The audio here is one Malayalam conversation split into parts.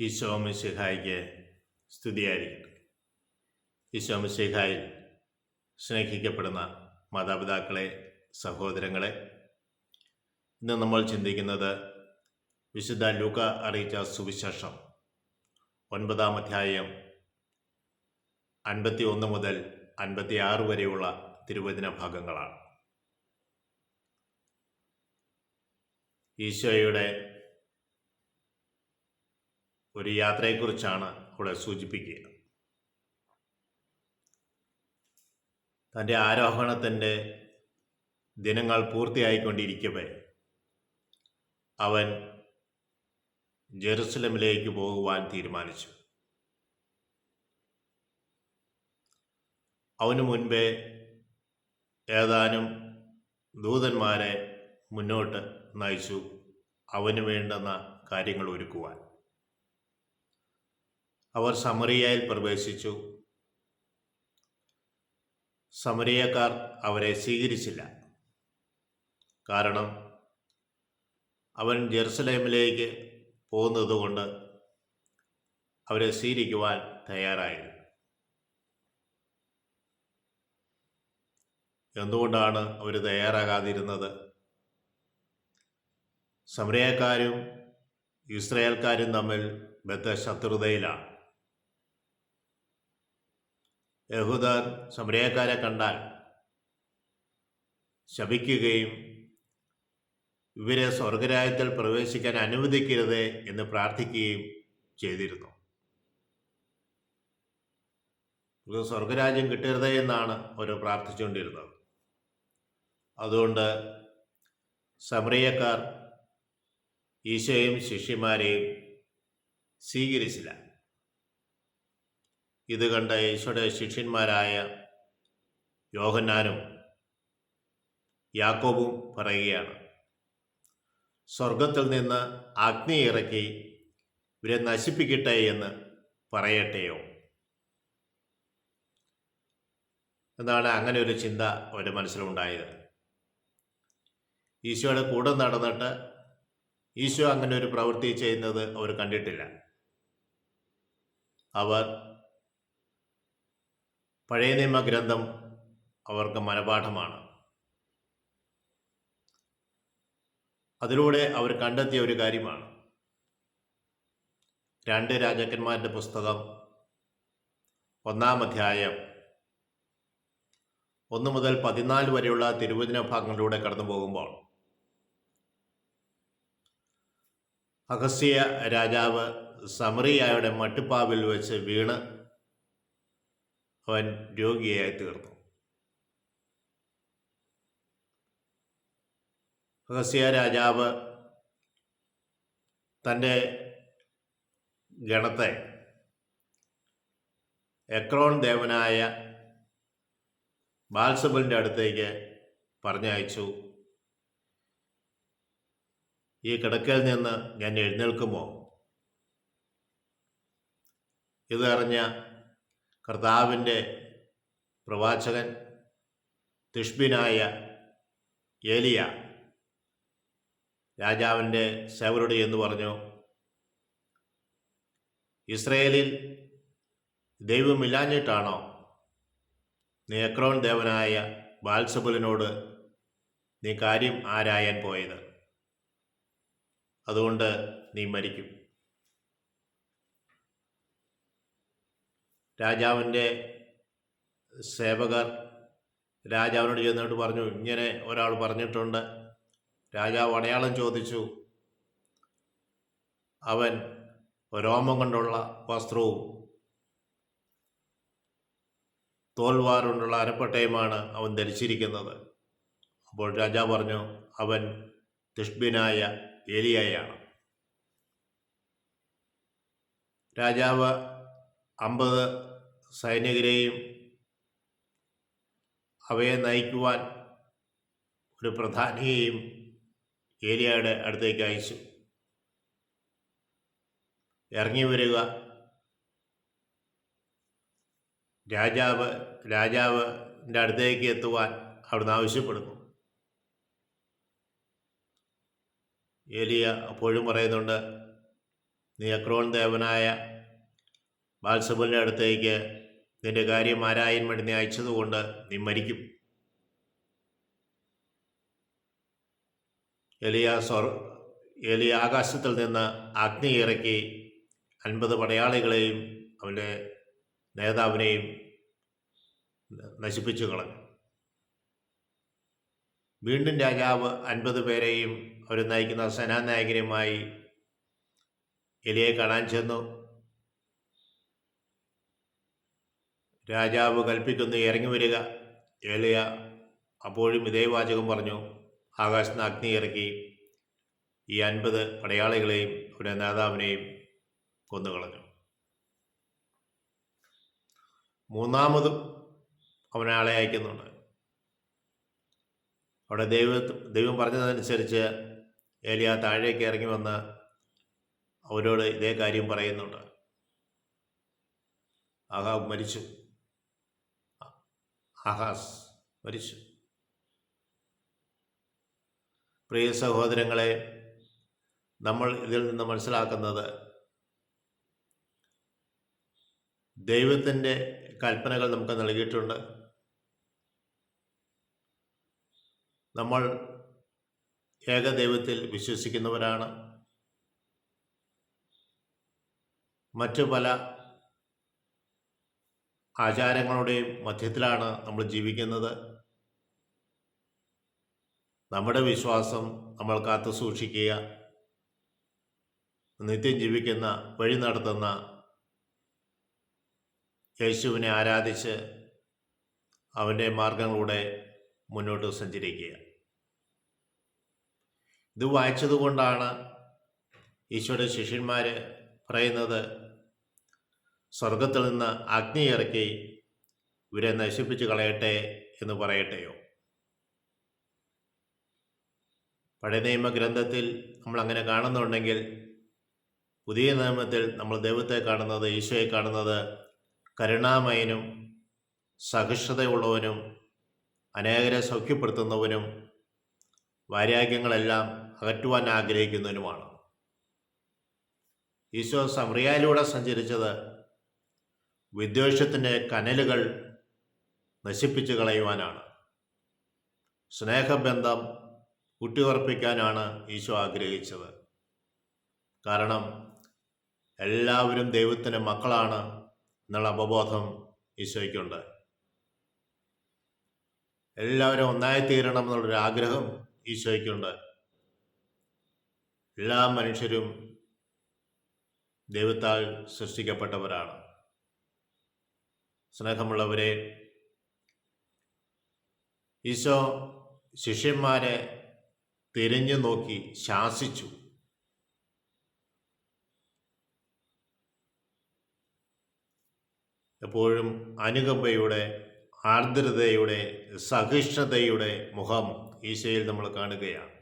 ഈശോ മിശിഹായ്ക്ക് സ്തുതിയായിരിക്കട്ടെ. ഈശോ മിശിഹായിൽ സ്നേഹിക്കപ്പെടുന്ന മാതാപിതാക്കളെ, സഹോദരങ്ങളെ, ഇന്ന് നമ്മൾ ചിന്തിക്കുന്നത് വിശുദ്ധ ലൂക്ക അറിയിച്ച സുവിശേഷം 9-ാം അധ്യായം 51 മുതൽ 56 വരെയുള്ള തിരുവചന ഭാഗങ്ങളാണ്. ഈശോയുടെ ഒരു യാത്രയെക്കുറിച്ചാണ് ഇവിടെ സൂചിപ്പിക്കുക. തൻ്റെ ആരോഹണത്തിൻ്റെ ദിനങ്ങൾ പൂർത്തിയായിക്കൊണ്ടിരിക്കവേ അവൻ ജെറുസലമിലേക്ക് പോകുവാൻ തീരുമാനിച്ചു. അവനു മുൻപേ ഏതാനും ദൂതന്മാരെ മുന്നോട്ട് നയിച്ചു അവന് വേണ്ടുന്ന കാര്യങ്ങൾ ഒരുക്കുവാൻ. അവർ സമറിയയിൽ പ്രവേശിച്ചു. സമറിയക്കാർ അവരെ സ്വീകരിച്ചില്ല. കാരണം അവൻ ജെറുസലേമിലേക്ക് പോകുന്നതുകൊണ്ട് അവരെ സ്വീകരിക്കുവാൻ തയ്യാറായില്ല. എന്തുകൊണ്ടാണ് അവർ തയ്യാറാകാതിരുന്നത്? സമറിയക്കാരും ഇസ്രായേൽക്കാരും തമ്മിൽ ബദ്ധശത്രുതയിലാണ്. യഹൂദർ സമറിയക്കാരെ കണ്ടാൽ ശപിക്കുകയും ഇവരെ സ്വർഗരാജ്യത്തിൽ പ്രവേശിക്കാൻ അനുവദിക്കരുത് എന്ന് പ്രാർത്ഥിക്കുകയും ചെയ്തിരുന്നു. ഇവർക്ക് സ്വർഗരാജ്യം കിട്ടരുത് എന്നാണ് അവർ പ്രാർത്ഥിച്ചുകൊണ്ടിരുന്നത്. അതുകൊണ്ട് സമറിയക്കാർ ഈശോയും ശിഷ്യന്മാരെയും സ്വീകരിച്ചില്ല. ഇത് കണ്ട ഈശോയുടെ ശിഷ്യന്മാരായ യോഹന്നാനും യാക്കോബും പറയുകയാണ്, സ്വർഗത്തിൽ നിന്ന് അഗ്നി ഇറക്കി ഇവരെ നശിപ്പിക്കട്ടെ എന്ന് പറയട്ടെയോ എന്നാണ് അങ്ങനെ ഒരു ചിന്ത അവരുടെ മനസ്സിലുണ്ടായത്. ഈശോയുടെ കൂടെ നടന്നിട്ട് ഈശോ അങ്ങനെ ഒരു പ്രവൃത്തി ചെയ്യുന്നത് അവർ കണ്ടിട്ടില്ല. അവർ പഴയ നിയമ ഗ്രന്ഥം അവർക്ക് മനപാഠമാണ്. അതിലൂടെ അവർ കണ്ടെത്തിയ ഒരു കാര്യമാണ് 2 രാജാക്കന്മാരുടെ പുസ്തകം 1-ാം അധ്യായം 1 മുതൽ 14 വരെയുള്ള തിരുവചന ഭാഗങ്ങളിലൂടെ കടന്നു പോകുമ്പോൾ അഹസ്യ രാജാവ് സമറിയയുടെ മട്ടുപ്പാവിൽ വെച്ച് വീണ് അവൻ രോഗിയായി തീർന്നു. അഹസ്യ രാജാവ് തൻ്റെ ഗണത്തെ എക്രോൺ ദേവനായ ബാൽസബലിൻ്റെ അടുത്തേക്ക് പറഞ്ഞയച്ചു. ഈ കിടക്കയിൽ നിന്ന് ഞാൻ എഴുന്നേൽക്കുമോ? ഇതറിഞ്ഞ കർത്താവിൻ്റെ പ്രവാചകൻ തിഷ്ബിനായ ഏലിയ രാജാവിൻ്റെ സേവകരോട് എന്ന് പറഞ്ഞു, ഇസ്രയേലിൽ ദൈവമില്ലാഞ്ഞിട്ടാണോ നീ എക്രോൺ ദേവനായ ബാൽസബുലിനോട് നീ കാര്യം ആരായാൻ പോയത്? അതുകൊണ്ട് നീ മരിക്കും. രാജാവിൻ്റെ സേവകർ രാജാവിനോട് ചെന്നിട്ട് പറഞ്ഞു, ഇങ്ങനെ ഒരാൾ പറഞ്ഞിട്ടുണ്ട്. രാജാവ് അടയാളം ചോദിച്ചു. അവൻ രോമം കൊണ്ടുള്ള വസ്ത്രവും തോൽവാർ കൊണ്ടുള്ള അരപ്പട്ടയുമാണ് അവൻ ധരിച്ചിരിക്കുന്നത്. അപ്പോൾ രാജാവ് പറഞ്ഞു, അവൻ തിഷ്ബിനായ ഏലിയായാണ്. രാജാവ് 50 സൈനികരെയും അവയെ നയിക്കുവാൻ ഒരു പ്രധാനിയെയും ഏലിയയുടെ അടുത്തേക്ക് അയച്ചു. ഇറങ്ങി വരിക, രാജാവിൻ്റെ അടുത്തേക്ക് എത്തുവാൻ അവിടുന്ന് ആവശ്യപ്പെടുന്നു. ഏലിയ അപ്പോഴും പറയുന്നുണ്ട്, നീ എക്രോൺ ദേവനായ ബാൽസബൂലിൻ്റെ അടുത്തേക്ക് നിന്റെ കാര്യം ആരായാൻ വേണ്ടി നീ അയച്ചതുകൊണ്ട് നീ മരിക്കും. എലിയ ആകാശത്തിൽ നിന്ന് അഗ്നി ഇറക്കി 50 പടയാളികളെയും അവൻ്റെ നേതാവിനെയും നശിപ്പിച്ചു കളഞ്ഞു. വീണ്ടും രാജാവ് 50 പേരെയും അവർ നയിക്കുന്ന സേനാനായകനുമായി എലിയെ കാണാൻ ചെന്നു. രാജാവ് കൽപ്പിക്കുന്നു, ഇറങ്ങി വരിക. ഏലിയ അപ്പോഴും ഇതേ വാചകം പറഞ്ഞു. ആകാശത്ത് നിന്ന് അഗ്നി ഇറക്കി ഈ 50 പടയാളികളെയും അവരുടെ നേതാവിനെയും കൊന്നുകളഞ്ഞു. മൂന്നാമതും അവനാളെ അയക്കുന്നുണ്ട്. അവിടെ ദൈവം പറഞ്ഞതനുസരിച്ച് ഏലിയ താഴേക്ക് ഇറങ്ങി വന്ന് അവരോട് ഇതേ കാര്യം പറയുന്നുണ്ട്. ആഹാബ് മരിച്ചു. ആഹാസ് മരിച്ചു. പ്രിയ സഹോദരങ്ങളെ, നമ്മൾ ഇതിൽ നിന്ന് മനസ്സിലാക്കുന്നത് ദൈവത്തിൻ്റെ കൽപ്പനകൾ നമുക്ക് നൽകിയിട്ടുണ്ട്. നമ്മൾ ഏകദൈവത്തിൽ വിശ്വസിക്കുന്നവരാണ്. മറ്റു പല ആചാരങ്ങളുടെയും മധ്യത്തിലാണ് നമ്മൾ ജീവിക്കുന്നത്. നമ്മുടെ വിശ്വാസം നമ്മൾ കാത്തു സൂക്ഷിക്കുക, നിത്യം ജീവിക്കുന്ന വഴി നടത്തുന്ന യേശുവിനെ ആരാധിച്ച് അവൻ്റെ മാർഗങ്ങളിലൂടെ മുന്നോട്ട് സഞ്ചരിക്കുക. ഇത് വായിച്ചതുകൊണ്ടാണ് ഈശോയുടെ ശിഷ്യന്മാർ പറയുന്നത്, സ്വർഗത്തിൽ നിന്ന് അഗ്നി ഇറക്കി ഇവരെ നശിപ്പിച്ച് കളയട്ടെ എന്ന് പറയട്ടെയോ. പഴയ നിയമഗ്രന്ഥത്തിൽ നമ്മൾ അങ്ങനെ കാണുന്നുണ്ടെങ്കിൽ പുതിയ നിയമത്തിൽ നമ്മൾ ദൈവത്തെ കാണുന്നത്, ഈശോയെ കാണുന്നത് കരുണാമയനും സഹിഷ്ണുതയുള്ളവനും അനേകരെ സൗഖ്യപ്പെടുത്തുന്നവനും വൈരാഗ്യങ്ങളെല്ലാം അകറ്റുവാൻ ആഗ്രഹിക്കുന്നവനുമാണ്. ഈശോ സമറിയയിലൂടെ സഞ്ചരിച്ചത് വിദ്വേഷത്തിൻ്റെ കനലുകൾ നശിപ്പിച്ചു കളയുവാനാണ്. സ്നേഹബന്ധം ഊട്ടിയുറപ്പിക്കാനാണ് ഈശോ ആഗ്രഹിച്ചത്. കാരണം എല്ലാവരും ദൈവത്തിൻ്റെ മക്കളാണ് എന്നുള്ള അവബോധം ഈശോയ്ക്കുണ്ട്. എല്ലാവരും ഒന്നായിത്തീരണം എന്നുള്ളൊരു ആഗ്രഹം ഈശോയ്ക്കുണ്ട്. എല്ലാ മനുഷ്യരും ദൈവത്താൽ സൃഷ്ടിക്കപ്പെട്ടവരാണ്. സ്നേഹമുള്ളവരെ, ഈശോ ശിഷ്യന്മാരെ തിരിഞ്ഞു നോക്കി ശാസിച്ചു. എപ്പോഴും അനുകമ്പയുടെ, ആർദ്രതയുടെ, സഹിഷ്ണുതയുടെ മുഖം ഈശോയിൽ നമ്മൾ കാണുകയാണ്.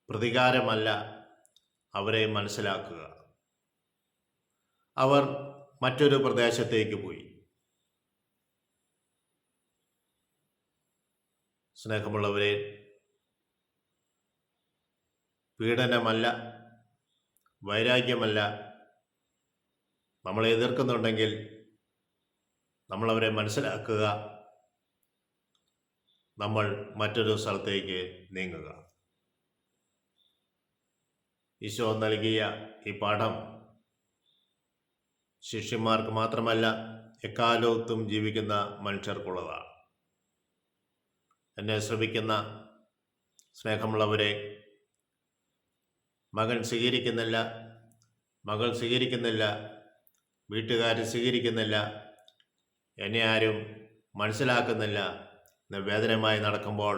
പ്രതികാരമല്ല, അവരെ മനസ്സിലാക്കുക. അവർ മറ്റൊരു പ്രദേശത്തേക്ക് പോയി. സ്നേഹമുള്ളവരെ, പീഡനമല്ല, വൈരാഗ്യമല്ല, നമ്മളെ എതിർക്കുന്നുണ്ടെങ്കിൽ നമ്മളവരെ മനസ്സിലാക്കുക, നമ്മൾ മറ്റൊരു സ്ഥലത്തേക്ക് നീങ്ങുക. ഈശോ നൽകിയ ഈ പാഠം ശിഷ്യന്മാർക്ക് മാത്രമല്ല, എക്കാലത്തും ജീവിക്കുന്ന മനുഷ്യർക്കുള്ളതാണ്. എന്നെ ശ്രമിക്കുന്ന സ്നേഹമുള്ളവരെ, മകൻ സ്വീകരിക്കുന്നില്ല, മകൾ സ്വീകരിക്കുന്നില്ല, വീട്ടുകാർ സ്വീകരിക്കുന്നില്ല, എന്നെ ആരും മനസ്സിലാക്കുന്നില്ല എന്ന വേദനമായി നടക്കുമ്പോൾ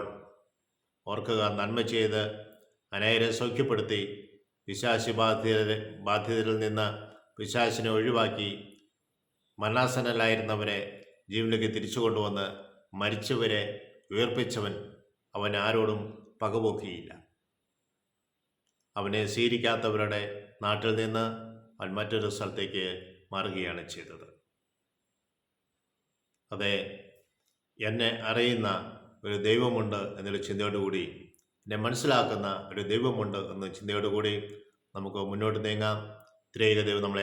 ഓർക്കുക, നന്മ ചെയ്ത് അനേകരെ സൗഖ്യപ്പെടുത്തി പിശാച് ബാധിതരിൽ നിന്ന് പിശാചിനെ ഒഴിവാക്കി മരണാസന്നരായിരുന്നവരെ ജീവനിലേക്ക് തിരിച്ചു കൊണ്ടുവന്ന് മരിച്ചവരെ ഉയർപ്പിച്ചവൻ അവൻ ആരോടും പകപോക്കിയില്ല. അവനെ സ്വീകരിക്കാത്തവരുടെ നാട്ടിൽ നിന്ന് അവൻ മറ്റൊരു സ്ഥലത്തേക്ക് മാറുകയാണ് ചെയ്തത്. അതെ, എന്നെ അറിയുന്ന ഒരു ദൈവമുണ്ട് എന്നൊരു ചിന്തയോടുകൂടി, എന്നെ മനസ്സിലാക്കുന്ന ഒരു ദൈവമുണ്ട് എന്ന ചിന്തയോടുകൂടി നമുക്ക് മുന്നോട്ട് നീങ്ങാം. ത്രിയേക ദൈവം നമ്മളെ